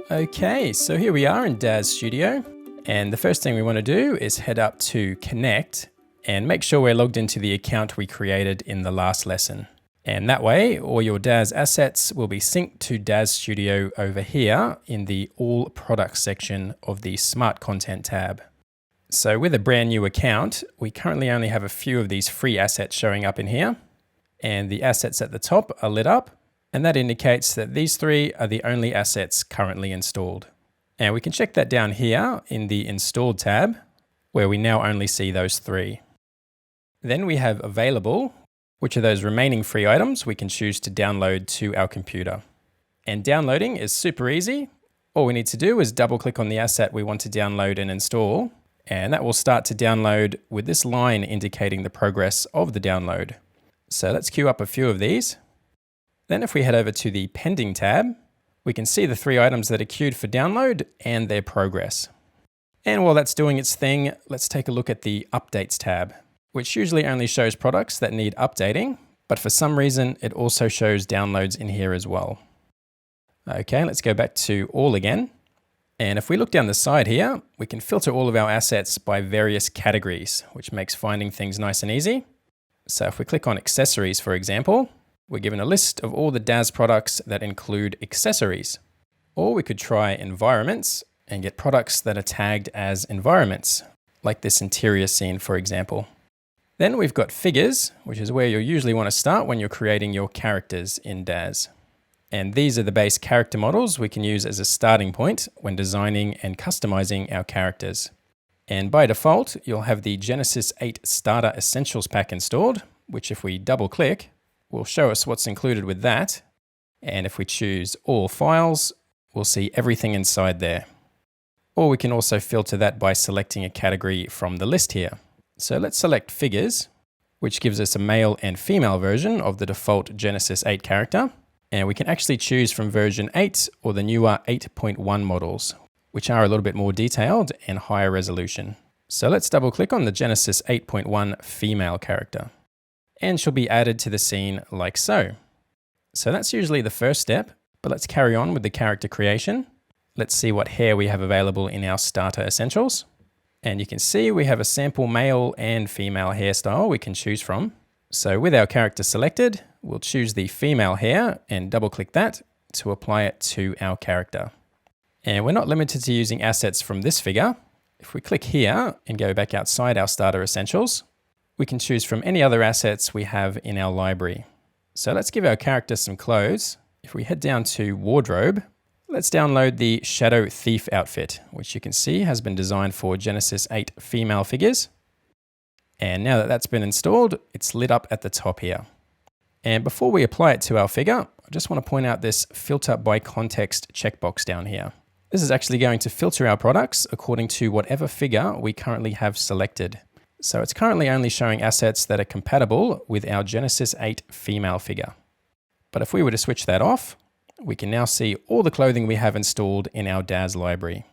Okay, so here we are in Daz Studio, and the first thing we want to do is head up to Connect and make sure we're logged into the account we created in the last lesson. And that way, all your Daz assets will be synced to Daz Studio over here in the All Products section of the Smart Content tab. So with a brand new account, we currently only have a few of these free assets showing up in here, and the assets at the top are lit up. And that indicates that these three are the only assets currently installed. And we can check that down here in the Installed tab, where we now only see those three. Then we have Available, which are those remaining free items we can choose to download to our computer. And downloading is super easy. All we need to do is double click on the asset we want to download and install, and that will start to download with this line indicating the progress of the download. So let's queue up a few of these. Then if we head over to the Pending tab, we can see the three items that are queued for download and their progress. And while that's doing its thing, let's take a look at the Updates tab, which usually only shows products that need updating, but for some reason it also shows downloads in here as well. Okay, let's go back to All again. And if we look down the side here, we can filter all of our assets by various categories, which makes finding things nice and easy. So if we click on Accessories, for example, we're given a list of all the Daz products that include accessories. Or we could try Environments and get products that are tagged as environments, like this interior scene, for example. Then we've got Figures, which is where you'll usually want to start when you're creating your characters in Daz. And these are the base character models we can use as a starting point when designing and customizing our characters. And by default, you'll have the Genesis 8 Starter Essentials pack installed, which if we double click, will show us what's included with that. And if we choose All Files, we'll see everything inside there. Or we can also filter that by selecting a category from the list here. So let's select Figures, which gives us a male and female version of the default Genesis 8 character. And we can actually choose from version 8 or the newer 8.1 models, which are a little bit more detailed and higher resolution. So let's double click on the Genesis 8.1 female character, and she'll be added to the scene like so. So that's usually the first step, but let's carry on with the character creation. Let's see what hair we have available in our starter essentials. And you can see we have a sample male and female hairstyle we can choose from. So with our character selected, we'll choose the female hair and double click that to apply it to our character. And we're not limited to using assets from this figure. If we click here and go back outside our starter essentials, we can choose from any other assets we have in our library. So let's give our character some clothes. If we head down to Wardrobe, let's download the Shadow Thief outfit, which you can see has been designed for Genesis 8 female figures. And now that that's been installed, it's lit up at the top here. And before we apply it to our figure, I just want to point out this Filter by Context checkbox down here. This is actually going to filter our products according to whatever figure we currently have selected. So it's currently only showing assets that are compatible with our Genesis 8 female figure. But if we were to switch that off, we can now see all the clothing we have installed in our Daz library.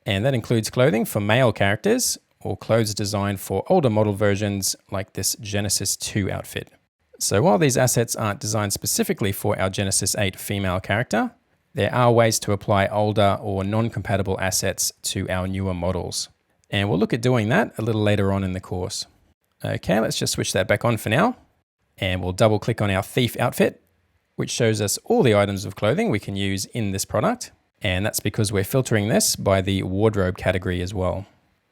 And that includes clothing for male characters or clothes designed for older model versions like this Genesis 2 outfit. So while these assets aren't designed specifically for our Genesis 8 female character, there are ways to apply older or non-compatible assets to our newer models. And we'll look at doing that a little later on in the course. Okay, let's just switch that back on for now. And we'll double click on our Thief outfit, which shows us all the items of clothing we can use in this product. And that's because we're filtering this by the wardrobe category as well.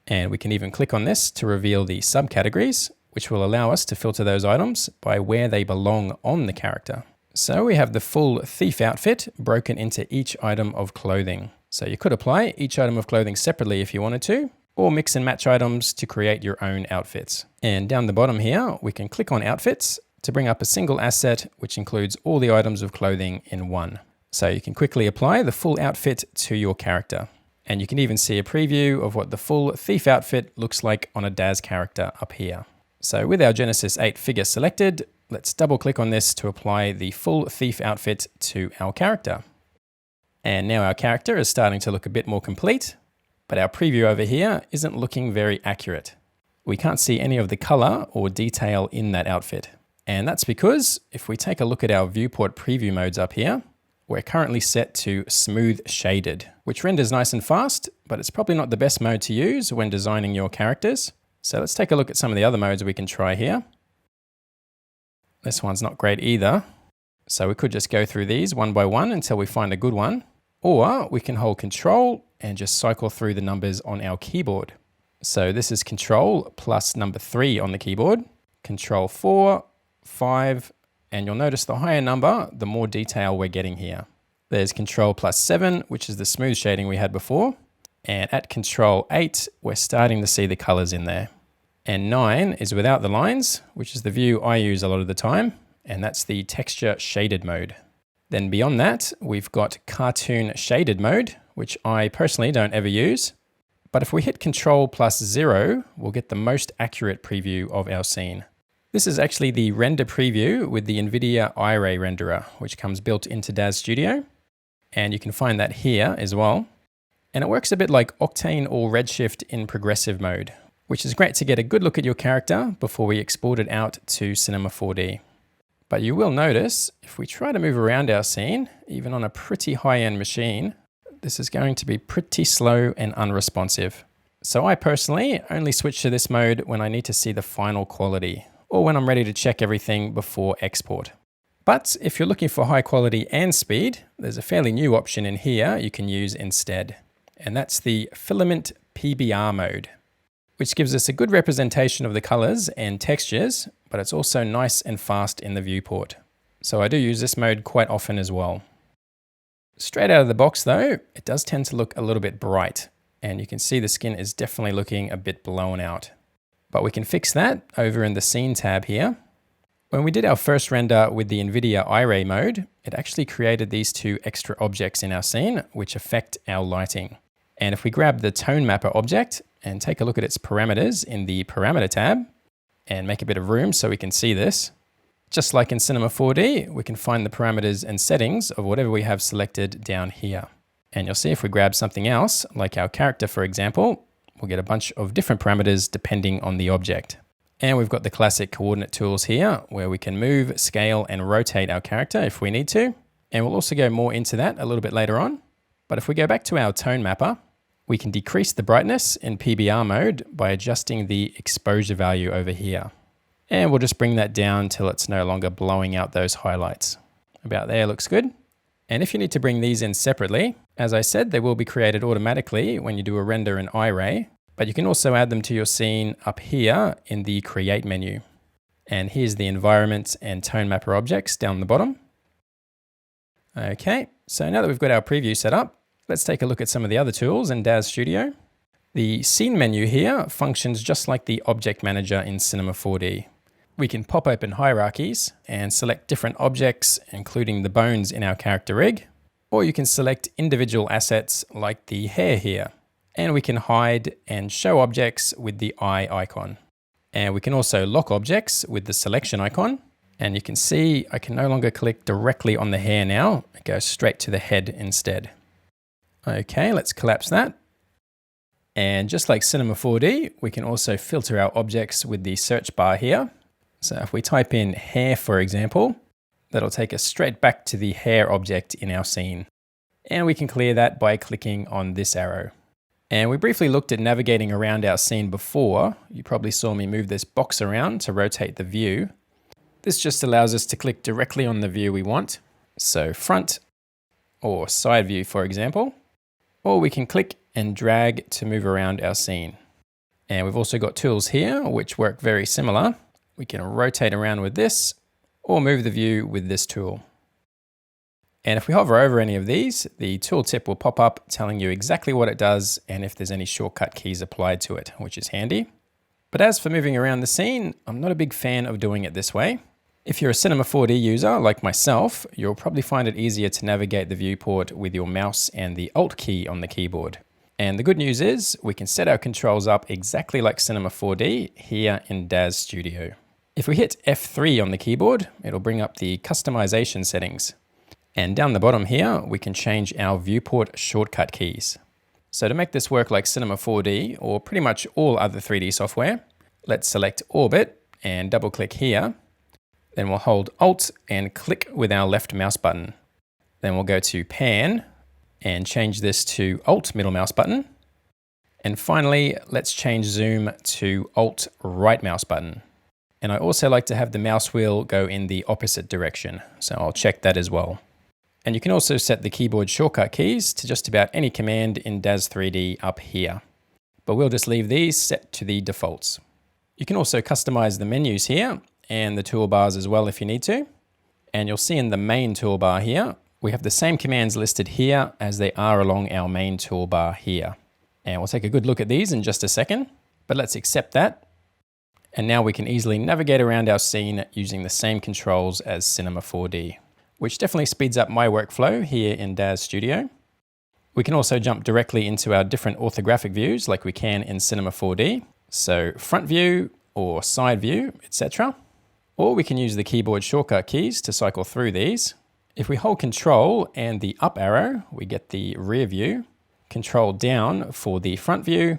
And we can even click on this to reveal the subcategories, which will allow us to filter those items by where they belong on the character. So we have the full Thief outfit broken into each item of clothing. So you could apply each item of clothing separately if you wanted to, or mix and match items to create your own outfits. And down the bottom here, we can click on Outfits to bring up a single asset, which includes all the items of clothing in one. So you can quickly apply the full outfit to your character. And you can even see a preview of what the full Thief outfit looks like on a Daz character up here. So with our Genesis 8 figure selected, let's double click on this to apply the full Thief outfit to our character. And now our character is starting to look a bit more complete, but our preview over here isn't looking very accurate. We can't see any of the color or detail in that outfit. And that's because if we take a look at our viewport preview modes up here, we're currently set to smooth shaded, which renders nice and fast, but it's probably not the best mode to use when designing your characters. So let's take a look at some of the other modes we can try here. This one's not great either. So we could just go through these one by one until we find a good one. Or we can hold Control and just cycle through the numbers on our keyboard. So this is Control plus number 3 on the keyboard, Control 4, 5, and you'll notice the higher number, the more detail we're getting here. There's Control plus 7, which is the smooth shading we had before. And at Control 8, we're starting to see the colors in there. And 9 is without the lines, which is the view I use a lot of the time. And that's the texture shaded mode. Then beyond that, we've got cartoon shaded mode, which I personally don't ever use. But if we hit Control plus 0, we'll get the most accurate preview of our scene. This is actually the render preview with the NVIDIA Iray renderer, which comes built into Daz Studio. And you can find that here as well. And it works a bit like Octane or Redshift in progressive mode, which is great to get a good look at your character before we export it out to Cinema 4D. But you will notice, if we try to move around our scene, even on a pretty high-end machine, this is going to be pretty slow and unresponsive. So I personally only switch to this mode when I need to see the final quality, or when I'm ready to check everything before export. But if you're looking for high quality and speed, there's a fairly new option in here you can use instead. And that's the Filament PBR mode, which gives us a good representation of the colors and textures, but it's also nice and fast in the viewport. So I do use this mode quite often as well. Straight out of the box though, it does tend to look a little bit bright, and you can see the skin is definitely looking a bit blown out. But we can fix that over in the Scene tab here. When we did our first render with the NVIDIA Iray mode, it actually created these 2 extra objects in our scene, which affect our lighting. And if we grab the Tone Mapper object and take a look at its parameters in the Parameter tab, and make a bit of room so we can see this, just like in Cinema 4D, we can find the parameters and settings of whatever we have selected down here. And you'll see if we grab something else, like our character for example, we'll get a bunch of different parameters depending on the object. And we've got the classic coordinate tools here, where we can move, scale, and rotate our character if we need to. And we'll also go more into that a little bit later on. But if we go back to our Tone Mapper, we can decrease the brightness in PBR mode by adjusting the exposure value over here. And we'll just bring that down till it's no longer blowing out those highlights. About there looks good. And if you need to bring these in separately, as I said, they will be created automatically when you do a render in Iray, but you can also add them to your scene up here in the Create menu. And here's the environment and Tone Mapper objects down the bottom. Okay, so now that we've got our preview set up, let's take a look at some of the other tools in Daz Studio. The Scene menu here functions just like the Object Manager in Cinema 4D. We can pop open hierarchies and select different objects, including the bones in our character rig, or you can select individual assets like the hair here. And we can hide and show objects with the eye icon. And we can also lock objects with the selection icon. And you can see I can no longer click directly on the hair now. It goes straight to the head instead. Okay, let's collapse that. And just like Cinema 4D, we can also filter our objects with the search bar here. So if we type in hair, for example, that'll take us straight back to the hair object in our scene. And we can clear that by clicking on this arrow. And we briefly looked at navigating around our scene before. You probably saw me move this box around to rotate the view. This just allows us to click directly on the view we want. So front or side view, for example. Or we can click and drag to move around our scene. And we've also got tools here which work very similar. We can rotate around with this or move the view with this tool. And if we hover over any of these, the tooltip will pop up telling you exactly what it does and if there's any shortcut keys applied to it, which is handy. But as for moving around the scene, I'm not a big fan of doing it this way. If you're a Cinema 4D user like myself, you'll probably find it easier to navigate the viewport with your mouse and the Alt key on the keyboard. And the good news is we can set our controls up exactly like Cinema 4D here in Daz Studio. If we hit F3 on the keyboard, it'll bring up the customization settings. And down the bottom here, we can change our viewport shortcut keys. So to make this work like Cinema 4D or pretty much all other 3D software, let's select Orbit and double click here. Then we'll hold Alt and click with our left mouse button. Then we'll go to Pan and change this to Alt middle mouse button. And finally, let's change zoom to Alt right mouse button. And I also like to have the mouse wheel go in the opposite direction, so I'll check that as well. And you can also set the keyboard shortcut keys to just about any command in DAZ 3D up here. But we'll just leave these set to the defaults. You can also customize the menus here and the toolbars as well if you need to. And you'll see in the main toolbar here, we have the same commands listed here as they are along our main toolbar here. And we'll take a good look at these in just a second, but let's accept that. And now we can easily navigate around our scene using the same controls as Cinema 4D, which definitely speeds up my workflow here in DAZ Studio. We can also jump directly into our different orthographic views like we can in Cinema 4D. So front view or side view, etc. Or we can use the keyboard shortcut keys to cycle through these. If we hold Control and the up arrow, we get the rear view, Control down for the front view,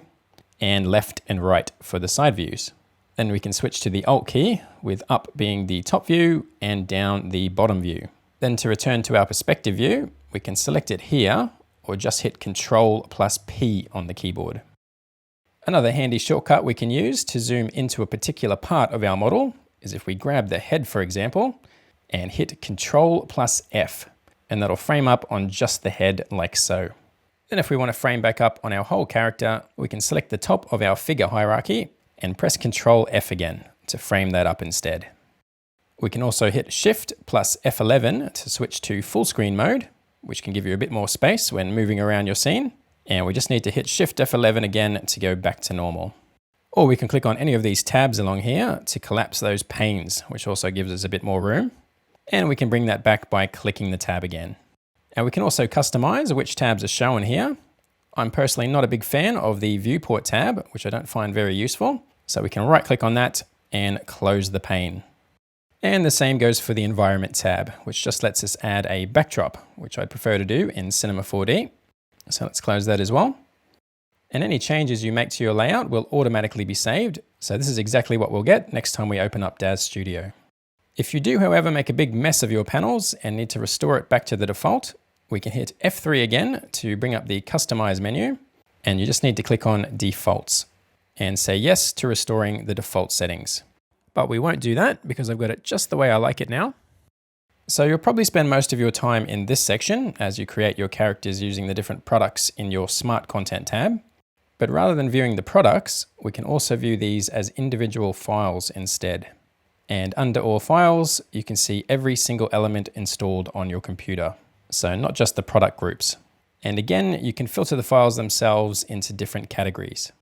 and left and right for the side views. Then we can switch to the Alt key, with up being the top view and down the bottom view. Then to return to our perspective view, we can select it here, or just hit Control plus P on the keyboard. Another handy shortcut we can use to zoom into a particular part of our model is if we grab the head, for example, and hit Control plus F, and that'll frame up on just the head like so. Then if we want to frame back up on our whole character, we can select the top of our figure hierarchy and press Control F again to frame that up instead. We can also hit Shift plus F11 to switch to full screen mode, which can give you a bit more space when moving around your scene. And we just need to hit Shift F11 again to go back to normal. Or we can click on any of these tabs along here to collapse those panes, which also gives us a bit more room. And we can bring that back by clicking the tab again. And we can also customize which tabs are shown here. I'm personally not a big fan of the viewport tab, which I don't find very useful. So we can right click on that and close the pane. And the same goes for the environment tab, which just lets us add a backdrop, which I'd prefer to do in Cinema 4D. So let's close that as well. And any changes you make to your layout will automatically be saved. So this is exactly what we'll get next time we open up DAZ Studio. If you do, however, make a big mess of your panels and need to restore it back to the default, we can hit F3 again to bring up the Customize menu, and you just need to click on Defaults and say yes to restoring the default settings. But we won't do that because I've got it just the way I like it now. So you'll probably spend most of your time in this section as you create your characters using the different products in your Smart Content tab. But rather than viewing the products, we can also view these as individual files instead. And under all files, you can see every single element installed on your computer. So not just the product groups. And again, you can filter the files themselves into different categories.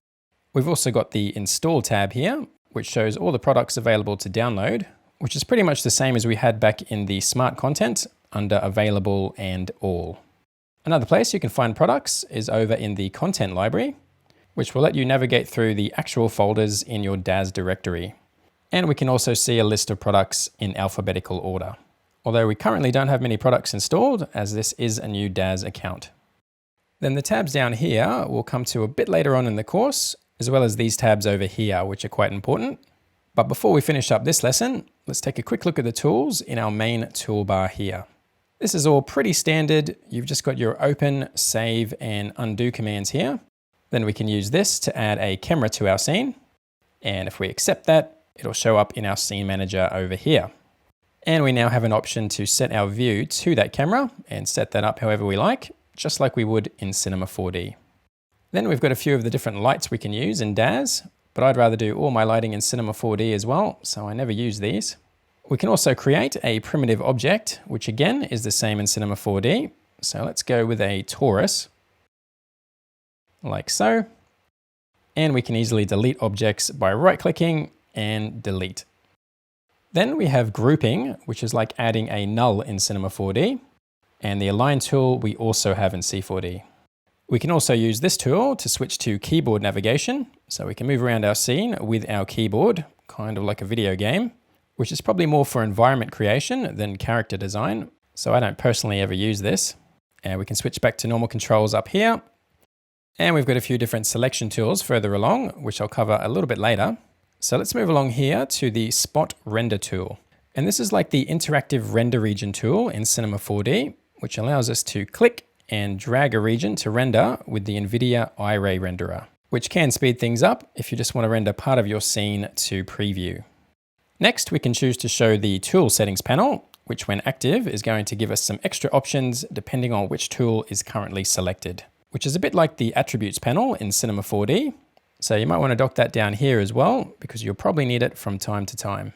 We've also got the Install tab here, which shows all the products available to download, which is pretty much the same as we had back in the Smart Content under Available and All. Another place you can find products is over in the Content library, which will let you navigate through the actual folders in your DAZ directory. And we can also see a list of products in alphabetical order. Although we currently don't have many products installed, as this is a new DAZ account. Then the tabs down here will come to a bit later on in the course, as well as these tabs over here, which are quite important. But before we finish up this lesson, let's take a quick look at the tools in our main toolbar here. This is all pretty standard. You've just got your open, save, and undo commands here. Then we can use this to add a camera to our scene. And if we accept that, it'll show up in our scene manager over here. And we now have an option to set our view to that camera and set that up however we like, just like we would in Cinema 4D. Then we've got a few of the different lights we can use in DAZ, but I'd rather do all my lighting in Cinema 4D as well, so I never use these. We can also create a primitive object, which again is the same in Cinema 4D. So let's go with a torus, like so. And we can easily delete objects by right-clicking and delete. Then we have grouping, which is like adding a null in Cinema 4D. And the align tool we also have in C4D. We can also use this tool to switch to keyboard navigation. So we can move around our scene with our keyboard, kind of like a video game, which is probably more for environment creation than character design. So I don't personally ever use this. And we can switch back to normal controls up here. And we've got a few different selection tools further along, which I'll cover a little bit later. So let's move along here to the Spot Render tool. And this is like the interactive render region tool in Cinema 4D, which allows us to click and drag a region to render with the NVIDIA Iray renderer, which can speed things up if you just want to render part of your scene to preview. Next, we can choose to show the tool settings panel, which when active is going to give us some extra options depending on which tool is currently selected, which is a bit like the attributes panel in Cinema 4D. So you might want to dock that down here as well, because you'll probably need it from time to time.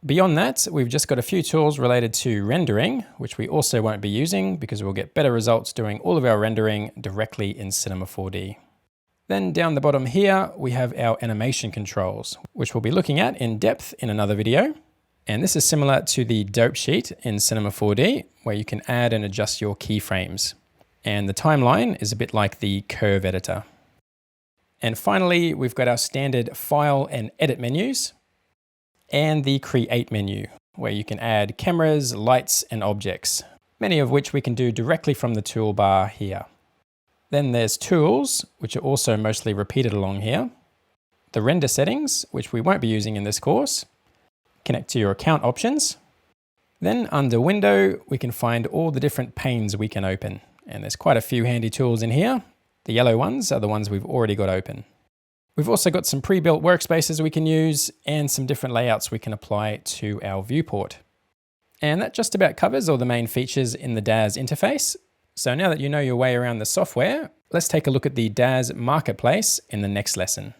Beyond that, we've just got a few tools related to rendering, which we also won't be using because we'll get better results doing all of our rendering directly in Cinema 4D. Then down the bottom here, we have our animation controls, which we'll be looking at in depth in another video. And this is similar to the dope sheet in Cinema 4D, where you can add and adjust your keyframes. And the timeline is a bit like the curve editor. And finally, we've got our standard file and edit menus, and the create menu, where you can add cameras, lights, and objects, many of which we can do directly from the toolbar here. Then there's tools, which are also mostly repeated along here. The render settings, which we won't be using in this course. Connect to your account options. Then under window, we can find all the different panes we can open. And there's quite a few handy tools in here. The yellow ones are the ones we've already got open. We've also got some pre-built workspaces we can use and some different layouts we can apply to our viewport. And that just about covers all the main features in the DAZ interface. So now that you know your way around the software, let's take a look at the DAZ Marketplace in the next lesson.